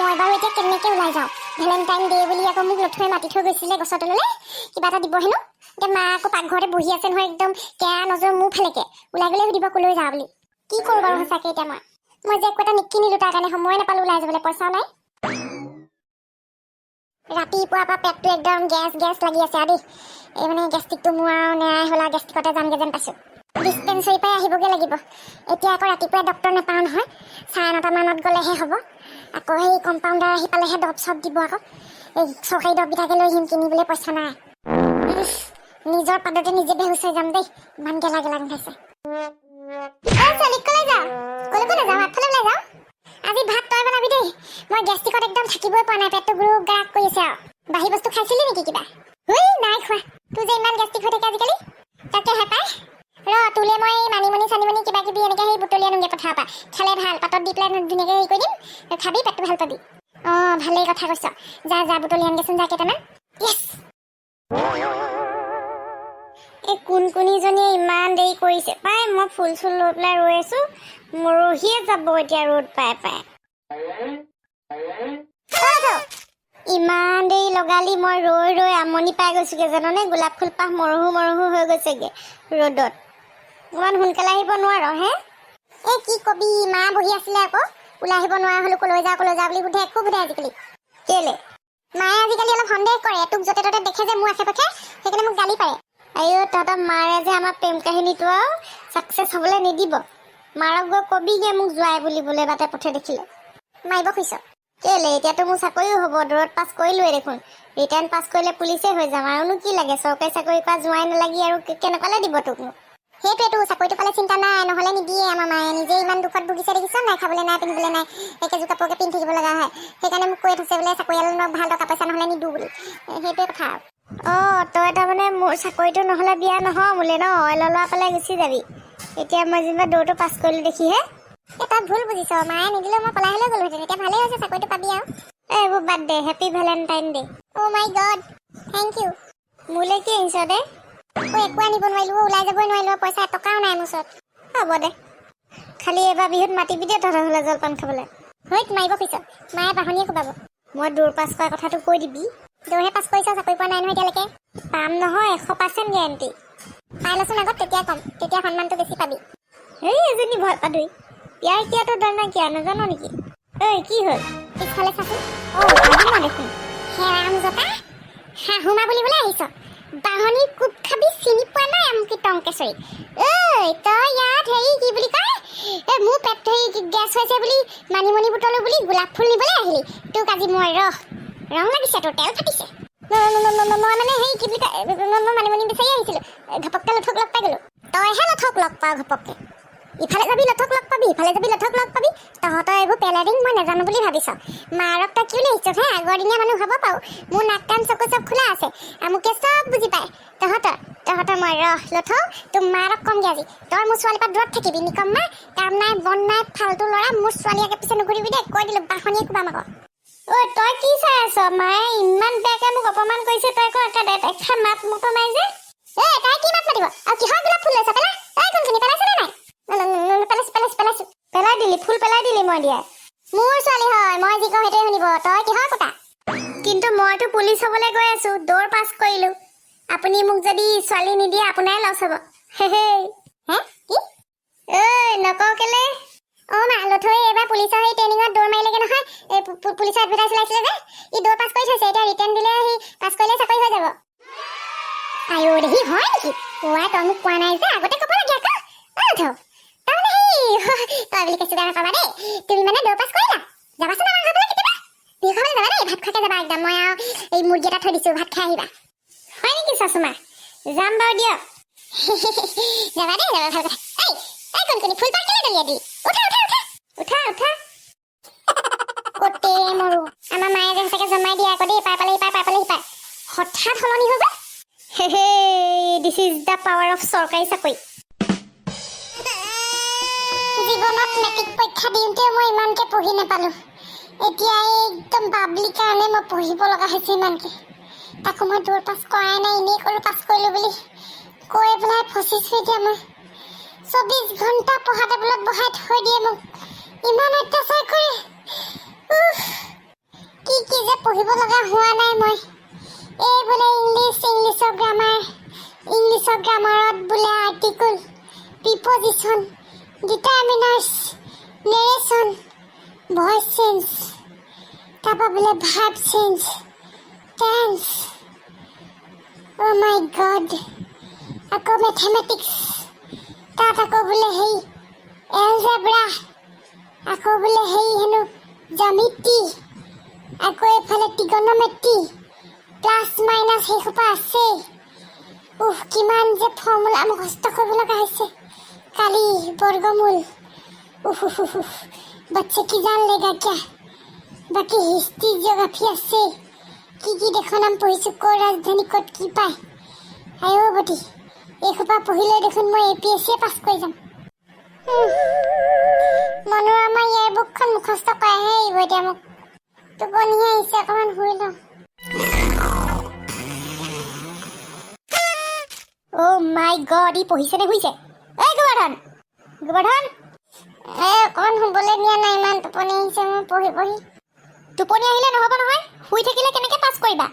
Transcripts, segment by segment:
মই বাৰু এতিয়া কেনেকৈ ওলাই যাওঁ ভেলেণ্টাইন ডে বুলি আকৌ মোক লথুৱে মাতি থৈ গৈছিলে গছৰ তললৈ কিবা এটা দিব হেনো এতিয়া মা আকৌ পাকঘৰতে বহি আছে নহয় একদম কেয়া নজৰ মোৰ ফালেকে ওলাই গ'লে সুধিব কলৈ যাওঁ বুলি কি কৰোঁ বাৰু সঁচাকৈ এতিয়া মই যে একো এটা নিকিনিলোঁ তাৰ কাৰণে সময় নাপালোঁ ওলাই যাবলৈ পইচাও নাই ৰাতিপুৱাৰ পৰা পেটটো একদম গেছ লাগি আছে আৰু দেই এই মানে গেষ্টিকটো মোৰ আৰু নেৰাই হ'ল আৰু গেষ্টিকতে যামগৈ যেন পাইছোঁ ডিছপেঞ্চাৰীৰ পৰাই আহিবগৈ লাগিব এতিয়া আকৌ ৰাতিপুৱাই ডক্টৰ নাপাওঁ নহয় 9:30 মানত গ'লেহে হ'ব আকৌ সেই কম্পাউণ্ডাৰ আহি পালেহে দৰৱ চব দিব আকৌ এই চৰকাৰী দৰৱবিলাকে লৈ আহিম কিনিবলৈ পইচা নাই নিজৰ পাদতে নিজে বেহুচ হৈ যাম দেই ইমান গেলা খাইছে কলৈ যাওঁ আগফালে ওলাই যাওঁ আজি ভাত তই বনাবি দেই মই গেষ্টিকত একদম থাকিবই পৰা নাই পেটটো গুৰু গাক কৰি আছে আৰু বাহি বস্তু খাইছিলি নেকি কিবা নাই খোৱা তোৰ যে ইমান গেষ্টিক হৈ থাকে আজিকালি তাকে হেপাই তোলে মই মানিমুনি চানিমুনি কিবা কিবি এনেকৈ সেই বুটলি আনোগৈ পথাৰৰ পৰা খালে ভাল পাতত দি পেলাই ধুনীয়াকৈ হেৰি কৰি দিম খাবি পেটটো ভাল পাবি ভালেই কথা কৈছ যা বুটলি আনগেচোন যা কেইটামান এই কোনজনীয়ে ইমান দেৰি কৰিছে পাই মই ফুল চুল লৈ পেলাই ৰৈ আছো মৰহিয়ে যাব এতিয়া ৰ'দ পাই ইমান দেৰি লগালি মই ৰৈ আমনি পাই গৈছোগে জাননে গোলাপ ফুল পাহ মৰহু হৈ গৈছেগে ৰ'দত ইমান সোনকালে আহিব নোৱাৰ হে এই কি কবি মা বহি আছিলে আকৌ ওলাই আহিব নোৱাৰা হ'লো কলৈ যাওঁ বুলি সোধে একো সোধে আজিকালি কেলে মায়ে আজিকালি অলপ সন্দেহ কৰে তোক য'তে ত'তে দেখে যে মোৰ আশে পাশে সেইকাৰণে মোক গালি পাৰে আইঅ তহঁতৰ মাৰে যে আমাৰ প্ৰেম কাহিনীটো আৰু ছাকচেছ হ'বলৈ নিদিব মাৰক গৈ কবিগে মোক যোৱাই বুলিবলৈ বাটে পথে দেখিলে মাৰিব খুজিছ কেলে এতিয়াতো মোৰ চাকৰিও হ'ব দূৰত পাছ কৰিলোৱে দেখোন ৰিটাৰ্ণ পাছ কৰিলে পুলিচে হৈ যাম আৰুনো কি লাগে চৰকাৰী চাকৰি কৰা যোৱাই নালাগি আৰু কেনেকুৱালে দিব তোক মোক সেইটোৱেতো চাকৰিটো পালে চিন্তা নাই নহ'লে নিদিয়ে আমাৰ মায়ে নিজে ইমান দুখত ভুগিছে দেখিছ নাই খাবলৈ নাই পিন্ধিবলৈ নাই একেযোৰ কাপোৰকে পিন্ধি থাকিব লগা হয় সেইকাৰণে মোক কৈ থৈছে বোলে চাকৰিয়ালক ভাল টকা পইচা নহ'লে নিদিওঁ বুলি সেইটোৱে কথা তই তাৰমানে মোৰ চাকৰিটো নহ'লে বিয়া নহয় মোলে ন লোৱা পেলাই গুচি যাবি এতিয়া মই যেনিবা দৌৰটো পাছ কৰিলোঁ দেখিহে তই ভুল বুজিছ মায়ে নিদিলেও মই পলাই হ'লেও গ'লোহেঁতেন এতিয়া ভালেই হৈছে চাকৰিটো পাবি আৰু এইবোৰ বাদ দে happy Valentine day my God thank you মোলৈ কি আহিছ দে একো আনিব নোৱাৰিলোঁ ওলাই যাবই নোৱাৰিলোঁ পইচা এটকাও নাই মোৰ ওচৰত হ'ব দে খালি এবাৰ বিহুত মাতিবি দে তহঁতৰ হ'লে জলপান খাবলৈ মাৰিব খুজিছ মায়ে বাহনীয়ে কোবাব মই দৌৰ পাছ কৰা কথাটো কৈ দিবি দৌৰহে পাছ কৰিছ চাকৰি পোৱা নাই নহয় এতিয়ালৈকে পাম নহয় 100% গেৰেণ্টি পাই লচোন আগত তেতিয়া কম তেতিয়া সন্মানটো বেছি পাবি এজনী ভয় পাদুই ইয়াৰ কিয়াতো দৰ নাইকিয়া নাজানো নেকি কি হ'ল পিছফালে চাচোন শাহুমা দেখোন হেৰাম জতা শাহুমা বুলিবলৈ আহিছ বাহনীৰ কোব খাবি চিনি পোৱা নাই আমকি টংকেশ্বৰী তই ইয়াত হেৰি কি বুলি কয় মোৰ পেট গেছ হৈছে বুলি মানিমুনি বুটলো বুলি গোলাপ ফুল নিবলৈ আহিলি তোক আজি মই ৰং লাগিছে তোৰ তেল ফাটিছে মই মানে হেৰি কি বুলি কয় মই মানিমুনি বিচাৰি আহিছিলোঁ ঘপককৈ লথক লগ পাই গ'লোঁ তইহে লথক লগ পাৱ ঘপককৈ ইফালে যাবি লথক লগ পাবি ইফালে যাবি লথক লগ পাবি তহঁতৰ এইবোৰ পেলাৰিং মই নাজানো বুলি ভাবিছ মাৰক তই কি বুলি আহিছ আগৰ দিনীয়া মানুহ হ'ব পাৰো মোৰ নাক কাণ চকু চব খোলা আছে আমুকে চব বুজি পায় তহঁতৰ মই লথক তোৰ মাৰক কমগৈ আজি তই মোৰ ছোৱালীৰ পৰা দূৰত থাকিবি নিকম্মা কাম নাই বন নাই ফাল্টু ল'ৰা মোৰ ছোৱালীয়াকে পিছে নুঘূৰিবি দে কৈ দিলোঁ বাহনীয়ে কোবাম আকৌ তই কি চাই আছ মায়ে ইমান বেয়াকে মোক অপমান কৰিছে তই আকৌ একে মাত মতো নাই যে তাই কি মাত মাতিব আৰু কিহৰ গোলাপ ফুল লৈছ পেলা কোনখিনি পেলাইছ নে নাই পেলাইছো পেলাই দিলি ফুল পেলাই দিলি মই দিয়া মোৰ ছোৱালী হয় মই যি কওঁ সেইটোৱে শুনিব তই কিহৰ কথা কিন্তু মইতো পুলিচ হ'বলৈ গৈ আছো দৌৰ পাছ কৰিলোঁ আপুনি মোক যদি ছোৱালী নিদিয়ে আপোনাই লছ হ'ব কি নকওঁ কেলে মা লথৈ এইবাৰ পুলিচৰ সেই ট্ৰেইনিঙত দৌৰ মাৰিলেগে নহয় এই পুলিচৰ এডভাৰটাইজ ওলাইছিলে যে ই দৌৰ পাছ কৰি থৈছে এতিয়া ৰিটাৰ্ণ দিলে সি পাছ কৰিলে চাকৰি হৈ যাব আইঅ দেহি হয় নেকি তই মোক কোৱা নাই যে আগতে ক'ব লাগে আকৌ তাৰমানে তই বুলি কৈছো বেয়া নাপাবা দেই তুমি মানে দৌৰ পাছ কৰিলা যাবাচোন আমাৰ ঘৰলৈ কেতিয়াবা বিহু খাবলৈ যাবা দেই ভাত খোৱাকৈ যাবা একদম মই আৰু এই মুৰ্গী এটা থৈ দিছোঁ ভাত খাই আহিবা হয় নেকি চাচুমা যাম বাৰু দিয়ক যাবা দেই যাবা ভাল কথা কোনখিনি ফুল পাহ কেলে দলিয়াই দিলি উঠা কতে মৰো আমাৰ মায়ে যে সঁচাকৈ জমাই দিয়ে আকৌ দেই পাৰ পালে সিপাৰ হঠাৎ সলনি হৈ যায় this is the power of চৰকাৰী চাকৰি জীৱনত মেট্ৰিক পৰীক্ষা দিওঁতে মই ইমানকৈ পঢ়ি নাপালোঁ এতিয়া একদম বাবলিৰ কাৰণে মই পঢ়িব লগা হৈছে ইমানকৈ তাকো মই দৌৰ পাছ কৰাই নাই এনেই কৰোঁ পাছ কৰিলোঁ বুলি কৈ পেলাই ফচিছোঁ এতিয়া মই 24 ঘণ্টা পঢ়া টেবুলত বহাই থৈ দিয়ে মোক ইমান অত্যাচাৰ কৰে পঢ়িব লগা হোৱা নাই মই এই বোলে ইংলিছৰ গ্ৰামাৰত বোলে article preposition determiners narration voice change তাৰপৰা বোলে ভাৰ্ব চেঞ্জ টেন্স অ' মাই গড আকৌ মেথমেটিক্স তাত আকৌ বোলে হেৰি এলজেব্ৰা আকৌ বোলে হেৰি হেনো জ্যামিতি আকৌ এইফালে ত্ৰিগনমেট্ৰি প্লাছ মাইনাছ সেইসোপা আছে কিমান যে ফৰ্মুলা মুখস্থ কৰিব লগা হৈছে কালি বৰ্গমূল बच्चे की जान लेगा क्या बाकी हिस्ट्री जियोग्राफी আছে কি দেখোন নাম পঢ়িছো কৰ ৰাজধানী ক'ত কি পায় আয়ো বটি এইসোপা পঢ়িলে দেখোন মই এপিএছচি পাছ কৰি যাম মনোৰমা ইয়াৰ বুকখন মুখস্থ কৰাহে আহিব এতিয়া মোক টোপনিহে আহিছে অকণমান শুই লওঁ অ' মাই গড ই পঢ়িছেনে শুইছে এই গোবৰ্ধন অকণমান শুবলৈ দিয়া নাই ইমান টোপনি আহিছে মোৰ পঢ়ি টোপনি আহিলে নহ'ব নহয় শুই থাকিলে কেনেকৈ পাছ কৰিবা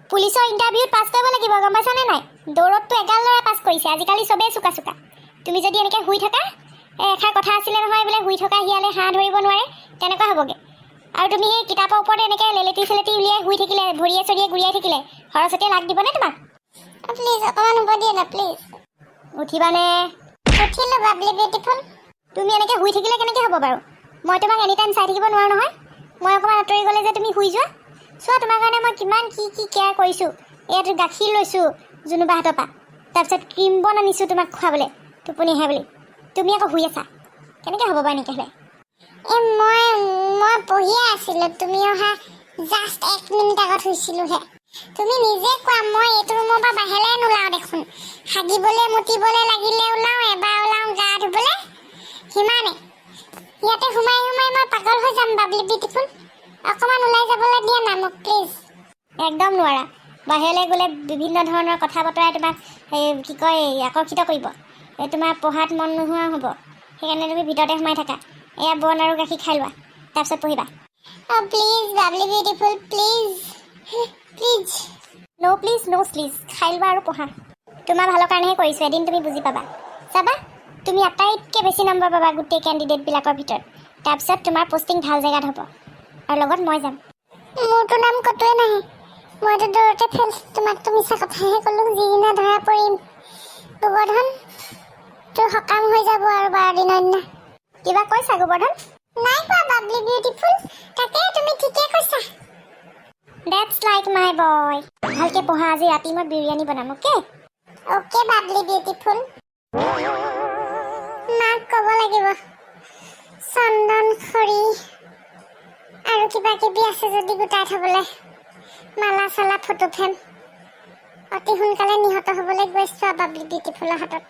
পুলিচৰ ইণ্টাৰভিউত পাছ কৰিব লাগিব গম পাইছানে নাই দৌৰততো এগাল ল'ৰাই পাছ কৰিছে আজিকালি চবেই চোকা তুমি যদি এনেকৈ শুই থাকা এষাৰ কথা আছিলে নহয় বোলে শুই থকা শিয়ালে হাঁহ ধৰিব নোৱাৰে তেনেকুৱা হ'বগৈ আৰু তুমি সেই কিতাপৰ ওপৰত এনেকৈ লেলেটি চেলেটি উলিয়াই শুই থাকিলে ভৰিয়ে চৰিয়ে গুৰিয়াই থাকিলে সৰস্বতীয়ে লাগ দিবনে তোমাক প্লিজ অকণমান শুব দিয়ে না প্লিজ উঠিবানে উঠিলোঁ বাবলি বিউটিফুল তুমি এনেকৈ শুই থাকিলে কেনেকৈ হ'ব বাৰু মই তোমাক এনি টাইম চাই থাকিব নোৱাৰোঁ নহয় মই অকণমান আঁতৰি গ'লে যে তুমি শুই যোৱা চোৱা তোমাৰ কাৰণে মই কিমান কি কেয়াৰ কৰিছোঁ ইয়াত গাখীৰ লৈছোঁ জুনুবাহঁতৰ পৰা তাৰপিছত ক্ৰীম বন আনিছোঁ তোমাক খুৱাবলৈ টোপনি আহে বুলি তুমি আকৌ শুই আছা কেনেকৈ হ'ব বাৰু এনেকৈ হ'লে মই পঢ়িয়ে আছিলোঁ তুমি অহা জাষ্ট 1 মিনিট আগত শুইছিলোঁহে তুমি নিজে কোৱা মই এইটো ৰুমৰ পৰা বাহিৰলৈ নোলাওঁ দেখোন হাগিবলৈ মুতিবলৈ লাগিলে ওলাওঁ এবাৰ ওলাওঁ গা ধুবলৈ সিমানে ইয়াতে সোমাই মই পাগল হৈ যাম বাবলি বিউটিফুল অকণমান ওলাই যাবলৈ দিয়া না মোক প্লিজ একদম নোৱাৰা বাহিৰলৈ গ'লে বিভিন্ন ধৰণৰ কথা বতৰাই তোমাক কি কয় আকৰ্ষিত কৰিব তোমাৰ পঢ়াত মন নোহোৱা হ'ব সেইকাৰণে তুমি ভিতৰতে সোমাই থাকা এয়া বন আৰু গাখীৰ খাই লোৱা তাৰপিছত পঢ়িবা please Babli beautiful please no' please খাই লোৱা আৰু পঢ়া তোমাৰ ভালৰ কাৰণেহে কৰিছোঁ এদিন তুমি বুজি পাবা চাবা তুমি আটাইতকৈ বেছি নম্বৰ পাবা গোটেই কেণ্ডিডেটবিলাকৰ ভিতৰত তাৰপিছত তোমাৰ পষ্টিং ভাল জেগাত হ'ব আৰু লগত মই যাম মোৰতো নাম ক'তোৱে নাহে মইতো দৌৰতে ফেল তোমাকতো মিছা কথাহে ক'লোঁ যিদিনা ধৰা পৰিম গোবৰ্ধন তোৰ সকাম হৈ যাব আৰু 12 দিনৰ দিনা কিবা কৈছা গোবৰ্ধন নাই কোৱা বাবলি বিউটিফুল তাকে তুমি ঠিকে কৈছা That's like my boy ভালকৈ পঢ়া আজি ৰাতি মই বিৰিয়ানী বনাম অ'কে বাবলি বিউটিফুল মাক ক'ব লাগিব চন্দন খৰি আৰু কিবা কিবি আছে যদি গোটাই থ'বলৈ মালা চালা ফটো ফ্ৰেম অতি সোনকালে নিহত হ'বলৈ গৈছোঁ বাবলি বিউটিফুলৰ হাতত